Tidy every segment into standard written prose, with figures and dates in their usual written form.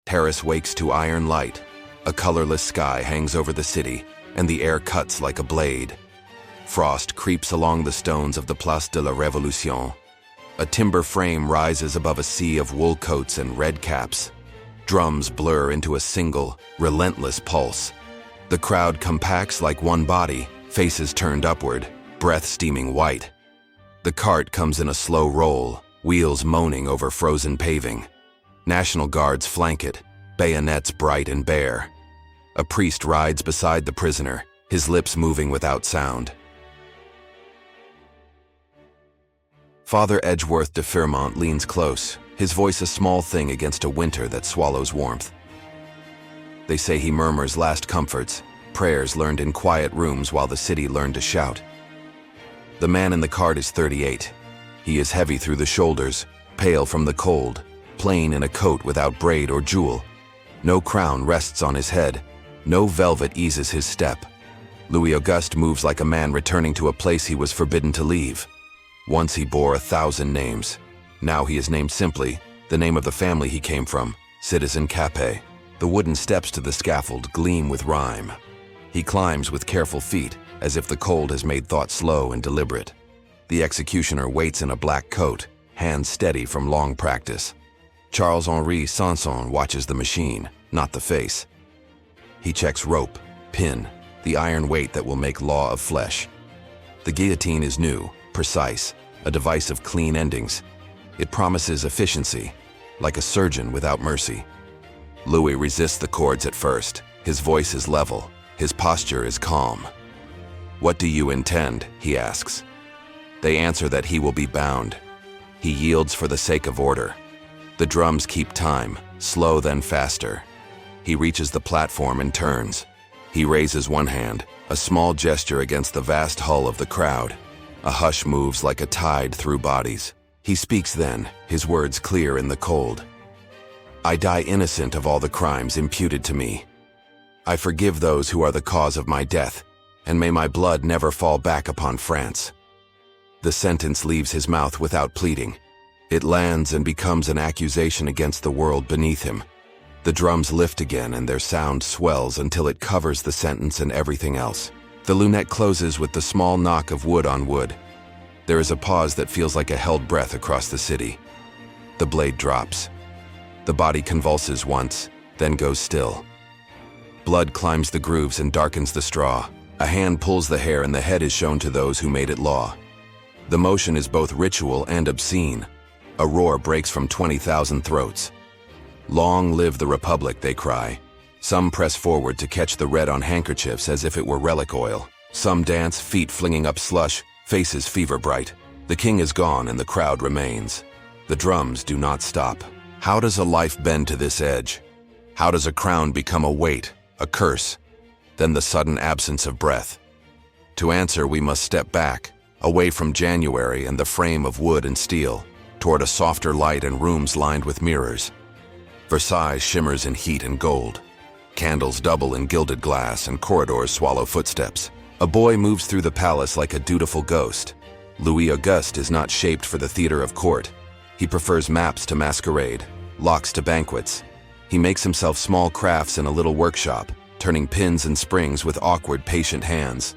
Paris wakes to iron light. A colorless sky hangs over the city, and the air cuts like a blade. Frost creeps along the stones of the Place de la Révolution. A timber frame rises above a sea of wool coats and red caps. Drums blur into a single, relentless pulse. The crowd compacts like one body, faces turned upward, breath steaming white. The cart comes in a slow roll, wheels moaning over frozen paving. National Guards flank it, bayonets bright and bare. A priest rides beside the prisoner, his lips moving without sound. Father Edgeworth de Firmont leans close, his voice a small thing against a winter that swallows warmth. They say he murmurs last comforts, prayers learned in quiet rooms while the city learned to shout. The man in the cart is 38. He is heavy through the shoulders, pale from the cold, plain in a coat without braid or jewel. No crown rests on his head, no velvet eases his step. Louis Auguste moves like a man returning to a place he was forbidden to leave. Once he bore 1,000 names. Now he is named simply, the name of the family he came from, Citizen Capet. The wooden steps to the scaffold gleam with rhyme. He climbs with careful feet, as if the cold has made thought slow and deliberate. The executioner waits in a black coat, hands steady from long practice. Charles-Henri Sanson watches the machine, not the face. He checks rope, pin, the iron weight that will make law of flesh. The guillotine is new, precise, a device of clean endings. It promises efficiency, like a surgeon without mercy. Louis resists the cords at first. His voice is level, his posture is calm. "What do you intend?" he asks. They answer that he will be bound. He yields for the sake of order. The drums keep time, slow then faster. He reaches the platform and turns. He raises one hand, a small gesture against the vast hull of the crowd. A hush moves like a tide through bodies. He speaks then, his words clear in the cold. "I die innocent of all the crimes imputed to me. I forgive those who are the cause of my death, and may my blood never fall back upon France." The sentence leaves his mouth without pleading. It lands and becomes an accusation against the world beneath him. The drums lift again and their sound swells until it covers the sentence and everything else. The lunette closes with the small knock of wood on wood. There is a pause that feels like a held breath across the city. The blade drops. The body convulses once, then goes still. Blood climbs the grooves and darkens the straw. A hand pulls the hair and the head is shown to those who made it law. The motion is both ritual and obscene. A roar breaks from 20,000 throats. "Long live the Republic," they cry. Some press forward to catch the red on handkerchiefs as if it were relic oil. Some dance, feet flinging up slush, faces fever bright. The king is gone and the crowd remains. The drums do not stop. How does a life bend to this edge? How does a crown become a weight, a curse? Then the sudden absence of breath. To answer, we must step back, away from January and the frame of wood and steel, toward a softer light and rooms lined with mirrors. Versailles shimmers in heat and gold. Candles double in gilded glass and corridors swallow footsteps. A boy moves through the palace like a dutiful ghost. Louis Auguste is not shaped for the theater of court. He prefers maps to masquerade, locks to banquets. He makes himself small crafts in a little workshop, turning pins and springs with awkward, patient hands.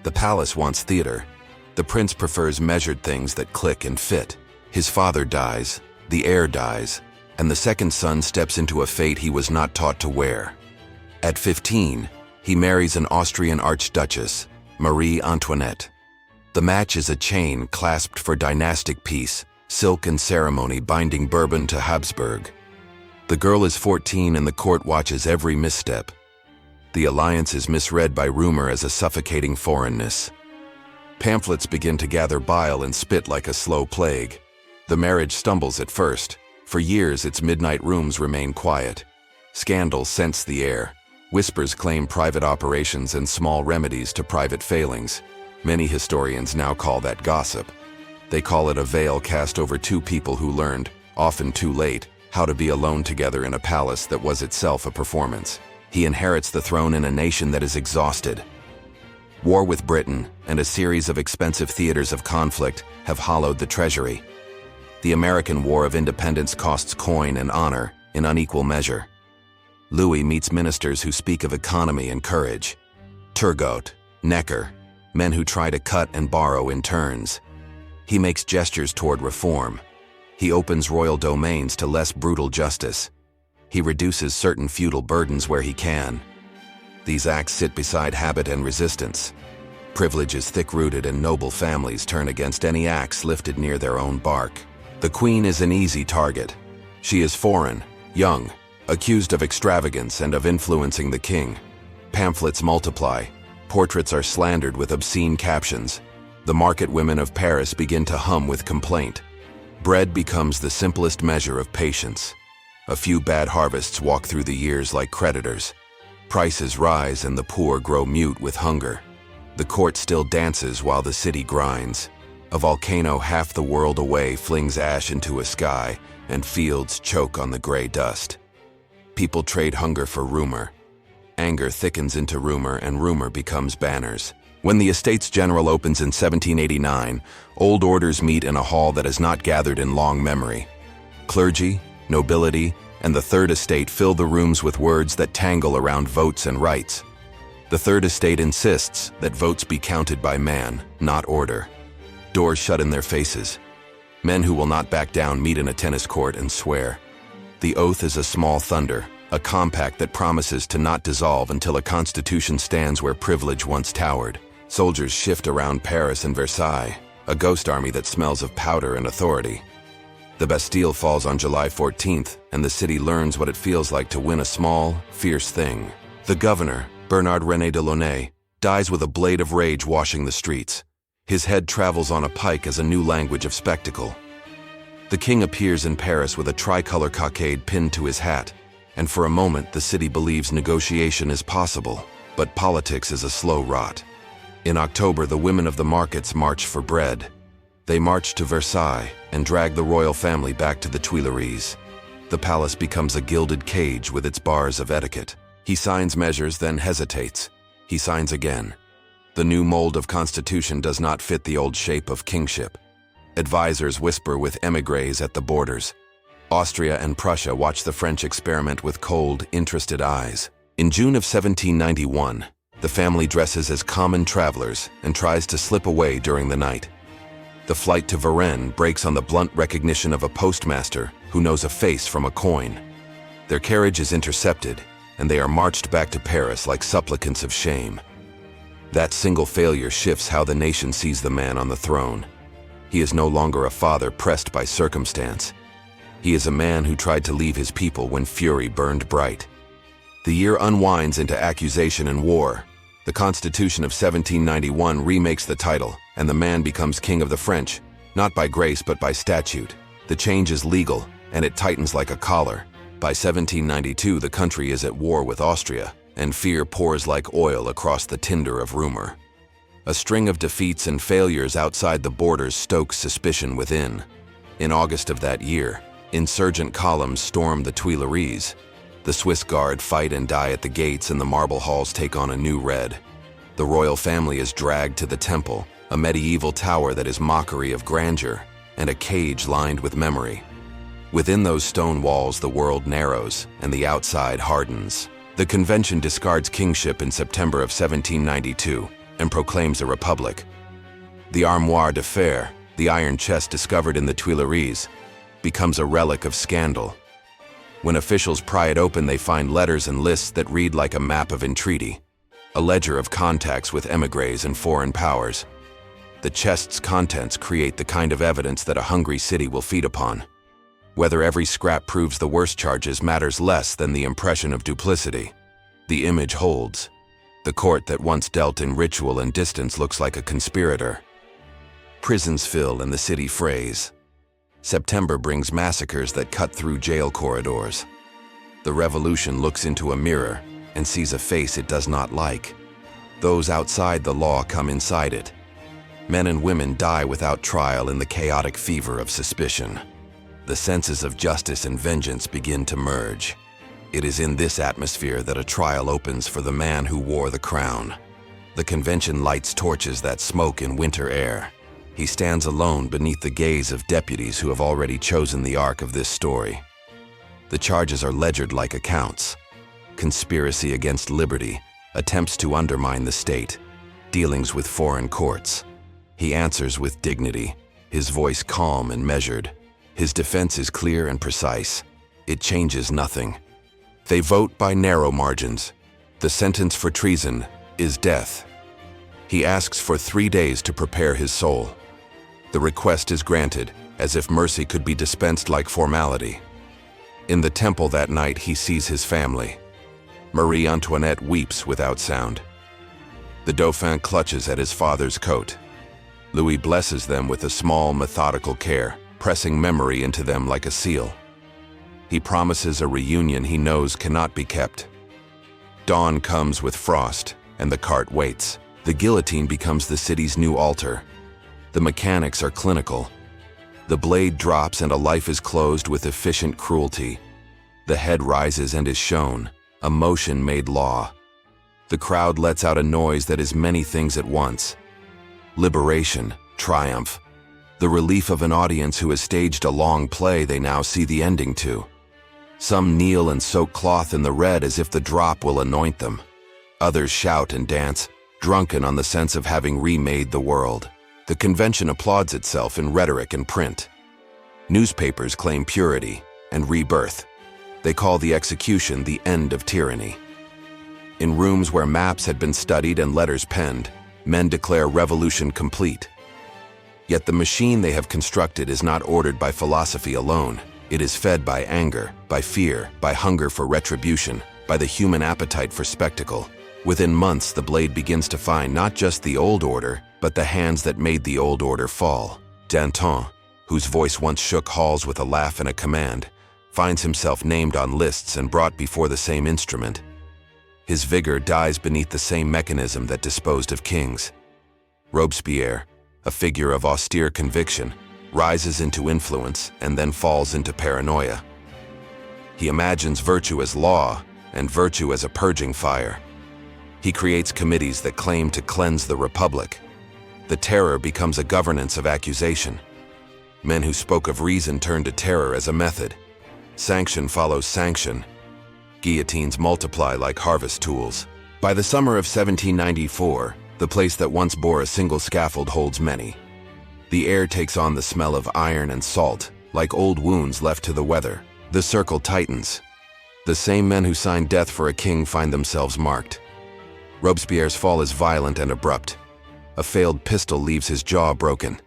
The palace wants theater. The prince prefers measured things that click and fit. His father dies, the heir dies, and the second son steps into a fate he was not taught to wear. At 15, he marries an Austrian archduchess, Marie Antoinette. The match is a chain clasped for dynastic peace, silk and ceremony binding Bourbon to Habsburg. The girl is 14 and the court watches every misstep. The alliance is misread by rumor as a suffocating foreignness. Pamphlets begin to gather bile and spit like a slow plague. The marriage stumbles at first. For years, its midnight rooms remain quiet. Scandal scents the air. Whispers claim private operations and small remedies to private failings. Many historians now call that gossip. They call it a veil cast over two people who learned, often too late, how to be alone together in a palace that was itself a performance. He inherits the throne in a nation that is exhausted. War with Britain and a series of expensive theaters of conflict have hollowed the treasury. The American War of Independence costs coin and honor in unequal measure. Louis meets ministers who speak of economy and courage. Turgot, Necker, men who try to cut and borrow in turns. He makes gestures toward reform. He opens royal domains to less brutal justice. He reduces certain feudal burdens where he can. These acts sit beside habit and resistance. Privilege is thick-rooted and noble families turn against any axe lifted near their own bark. The queen is an easy target. She is foreign, young, accused of extravagance and of influencing the king. Pamphlets multiply. Portraits are slandered with obscene captions. The market women of Paris begin to hum with complaint. Bread becomes the simplest measure of patience. A few bad harvests walk through the years like creditors. Prices rise and the poor grow mute with hunger. The court still dances while the city grinds. A volcano half the world away flings ash into a sky, and fields choke on the gray dust. People trade hunger for rumor. Anger thickens into rumor, and rumor becomes banners. When the Estates General opens in 1789, old orders meet in a hall that is not gathered in long memory. Clergy, nobility, and the Third Estate fill the rooms with words that tangle around votes and rights. The Third Estate insists that votes be counted by man, not order. Doors shut in their faces. Men who will not back down meet in a tennis court and swear. The oath is a small thunder, a compact that promises to not dissolve until a constitution stands where privilege once towered. Soldiers shift around Paris and Versailles, a ghost army that smells of powder and authority. The Bastille falls on July 14th, and the city learns what it feels like to win a small, fierce thing. The governor, Bernard-René de Launay, dies with a blade of rage washing the streets. His head travels on a pike as a new language of spectacle. The king appears in Paris with a tricolor cockade pinned to his hat, and for a moment the city believes negotiation is possible, but politics is a slow rot. In October, the women of the markets march for bread. They march to Versailles and drag the royal family back to the Tuileries. The palace becomes a gilded cage with its bars of etiquette. He signs measures, then hesitates. He signs again. The new mold of constitution does not fit the old shape of kingship. Advisors whisper with émigrés at the borders. Austria and Prussia watch the French experiment with cold, interested eyes. In June of 1791, the family dresses as common travelers and tries to slip away during the night. The flight to Varennes breaks on the blunt recognition of a postmaster who knows a face from a coin. Their carriage is intercepted, and they are marched back to Paris like supplicants of shame. That single failure shifts how the nation sees the man on the throne. He is no longer a father pressed by circumstance. He is a man who tried to leave his people when fury burned bright. The year unwinds into accusation and war. The Constitution of 1791 remakes the title, and the man becomes king of the French, not by grace but by statute. The change is legal, and it tightens like a collar. By 1792, the country is at war with Austria, and fear pours like oil across the tinder of rumor. A string of defeats and failures outside the borders stokes suspicion within. In August of that year, insurgent columns storm the Tuileries. The Swiss Guard fight and die at the gates, and the marble halls take on a new red. The royal family is dragged to the temple, a medieval tower that is mockery of grandeur, and a cage lined with memory. Within those stone walls, the world narrows, and the outside hardens. The convention discards kingship in September of 1792 and proclaims a republic. The armoire de fer, the iron chest discovered in the Tuileries, becomes a relic of scandal. When officials pry it open, they find letters and lists that read like a map of entreaty, a ledger of contacts with émigrés and foreign powers. The chest's contents create the kind of evidence that a hungry city will feed upon. Whether every scrap proves the worst charges matters less than the impression of duplicity. The image holds. The court that once dealt in ritual and distance looks like a conspirator. Prisons fill and the city frays. September brings massacres that cut through jail corridors. The Revolution looks into a mirror and sees a face it does not like. Those outside the law come inside it. Men and women die without trial in the chaotic fever of suspicion. The senses of justice and vengeance begin to merge. It is in this atmosphere that a trial opens for the man who wore the crown. The convention lights torches that smoke in winter air. He stands alone beneath the gaze of deputies who have already chosen the arc of this story. The charges are ledgered like accounts. conspiracy against liberty, attempts to undermine the state, dealings with foreign courts. He answers with dignity, his voice calm and measured. His defense is clear and precise. It changes nothing. They vote by narrow margins. The sentence for treason is death. He asks for 3 days to prepare his soul. The request is granted, as if mercy could be dispensed like formality. In the temple that night, he sees his family. Marie Antoinette weeps without sound. The Dauphin clutches at his father's coat. Louis blesses them with a small, methodical care, pressing memory into them like a seal. He promises a reunion he knows cannot be kept. Dawn comes with frost, and the cart waits. The guillotine becomes the city's new altar. The mechanics are clinical. The blade drops and a life is closed with efficient cruelty. The head rises and is shown, a motion made law. The crowd lets out a noise that is many things at once. Liberation, triumph. The relief of an audience who has staged a long play they now see the ending to. Some kneel and soak cloth in the red as if the drop will anoint them. Others shout and dance, drunken on the sense of having remade the world. The convention applauds itself in rhetoric and print. Newspapers claim purity and rebirth. They call the execution the end of tyranny. In rooms where maps had been studied and letters penned, men declare revolution complete. Yet the machine they have constructed is not ordered by philosophy alone. It is fed by anger, by fear, by hunger for retribution, by the human appetite for spectacle. Within months, the blade begins to find not just the old order, but the hands that made the old order fall. Danton, whose voice once shook halls with a laugh and a command, finds himself named on lists and brought before the same instrument. His vigor dies beneath the same mechanism that disposed of kings. Robespierre, a figure of austere conviction, rises into influence and then falls into paranoia. He imagines virtue as law and virtue as a purging fire. He creates committees that claim to cleanse the republic. The terror becomes a governance of accusation. Men who spoke of reason turn to terror as a method. Sanction follows sanction. Guillotines multiply like harvest tools. By the summer of 1794, the place that once bore a single scaffold holds many. The air takes on the smell of iron and salt, like old wounds left to the weather. The circle tightens. The same men who signed death for a king find themselves marked. Robespierre's fall is violent and abrupt. A failed pistol leaves his jaw broken.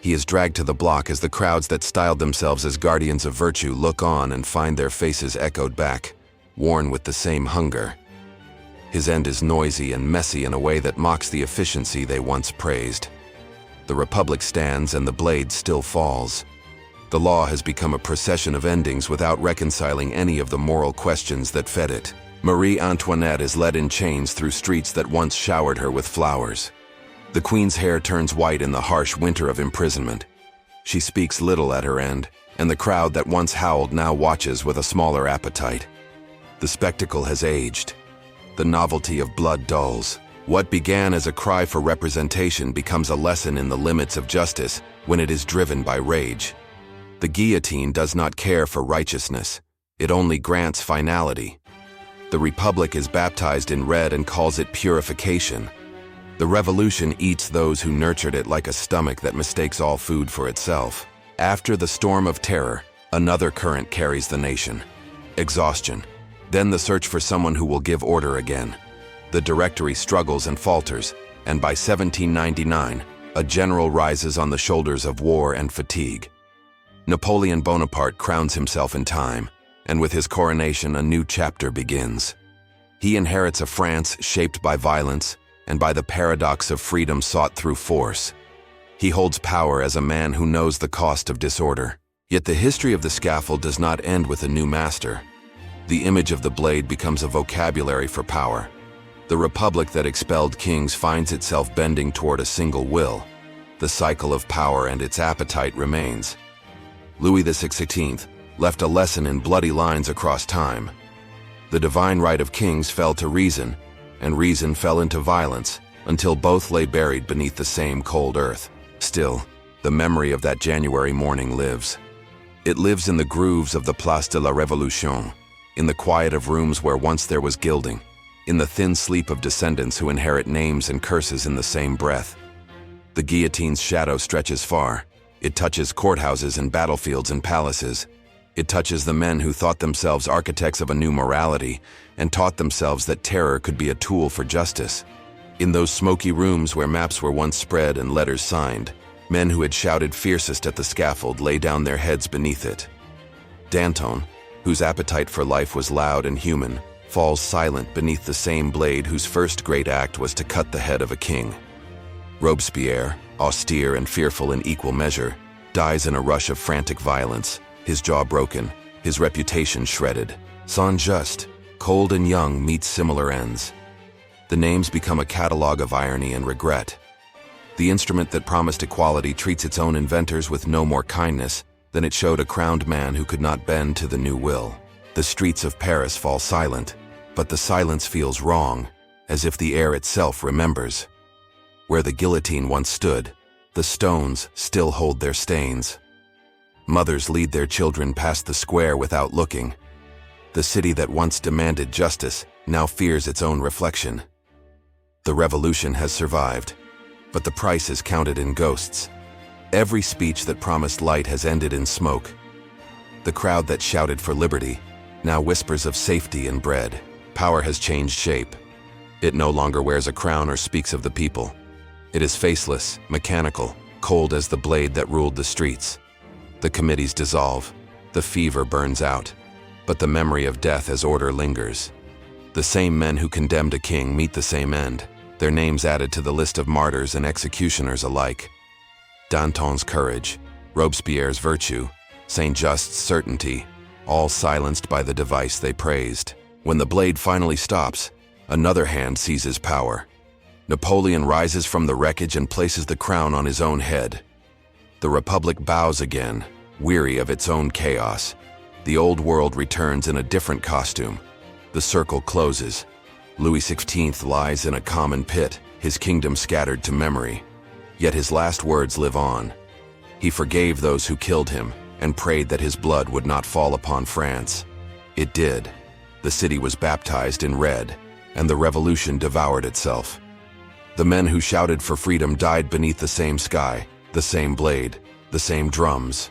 He is dragged to the block as the crowds that styled themselves as guardians of virtue look on and find their faces echoed back, worn with the same hunger. His end is noisy and messy in a way that mocks the efficiency they once praised. The republic stands and the blade still falls. The law has become a procession of endings without reconciling any of the moral questions that fed it. Marie Antoinette is led in chains through streets that once showered her with flowers. The queen's hair turns white in the harsh winter of imprisonment. She speaks little at her end, and the crowd that once howled now watches with a smaller appetite. The spectacle has aged. The novelty of blood dulls. What began as a cry for representation becomes a lesson in the limits of justice when it is driven by rage. The guillotine does not care for righteousness. It only grants finality. The republic is baptized in red and calls it purification. The revolution eats those who nurtured it like a stomach that mistakes all food for itself. After the storm of terror, another current carries the nation. Exhaustion. Then the search for someone who will give order again. The Directory struggles and falters, and by 1799, a general rises on the shoulders of war and fatigue. Napoleon Bonaparte crowns himself in time, and with his coronation a new chapter begins. He inherits a France shaped by violence and by the paradox of freedom sought through force. He holds power as a man who knows the cost of disorder. Yet the history of the scaffold does not end with a new master. The image of the blade becomes a vocabulary for power. The republic that expelled kings finds itself bending toward a single will. The cycle of power and its appetite remains. Louis XVI left a lesson in bloody lines across time. The divine right of kings fell to reason, and reason fell into violence, until both lay buried beneath the same cold earth. Still, the memory of that January morning lives. It lives in the grooves of the Place de la Révolution, in the quiet of rooms where once there was gilding, in the thin sleep of descendants who inherit names and curses in the same breath. The guillotine's shadow stretches far. It touches courthouses and battlefields and palaces. It touches the men who thought themselves architects of a new morality and taught themselves that terror could be a tool for justice. In those smoky rooms where maps were once spread and letters signed, men who had shouted fiercest at the scaffold lay down their heads beneath it. Danton, whose appetite for life was loud and human, falls silent beneath the same blade whose first great act was to cut the head of a king. Robespierre, austere and fearful in equal measure, dies in a rush of frantic violence, his jaw broken, his reputation shredded. Saint-Just, cold and young, meets similar ends. The names become a catalogue of irony and regret. The instrument that promised equality treats its own inventors with no more kindness than it showed a crowned man who could not bend to the new will. The streets of Paris fall silent, but the silence feels wrong, as if the air itself remembers. Where the guillotine once stood, the stones still hold their stains. Mothers lead their children past the square without looking. The city that once demanded justice now fears its own reflection. The revolution has survived, but the price is counted in ghosts. Every speech that promised light has ended in smoke. The crowd that shouted for liberty now whispers of safety and bread. Power has changed shape. It no longer wears a crown or speaks of the people. It is faceless, mechanical, cold as the blade that ruled the streets. The committees dissolve. The fever burns out. But the memory of death as order lingers. The same men who condemned a king meet the same end, their names added to the list of martyrs and executioners alike. Danton's courage, Robespierre's virtue, Saint-Just's certainty, all silenced by the device they praised. When the blade finally stops, another hand seizes power. Napoleon rises from the wreckage and places the crown on his own head. The Republic bows again, weary of its own chaos. The old world returns in a different costume. The circle closes. Louis XVI lies in a common pit, his kingdom scattered to memory. Yet his last words live on. He forgave those who killed him and prayed that his blood would not fall upon France. It did. The city was baptized in red, and the revolution devoured itself. The men who shouted for freedom died beneath the same sky, the same blade, the same drums.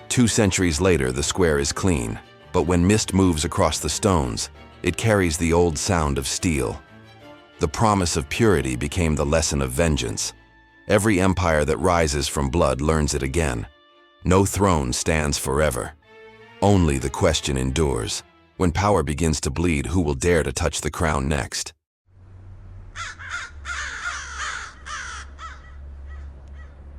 2 centuries later, the square is clean, but when mist moves across the stones, it carries the old sound of steel. The promise of purity became the lesson of vengeance. Every empire that rises from blood learns it again. No throne stands forever. Only the question endures. When power begins to bleed, who will dare to touch the crown next?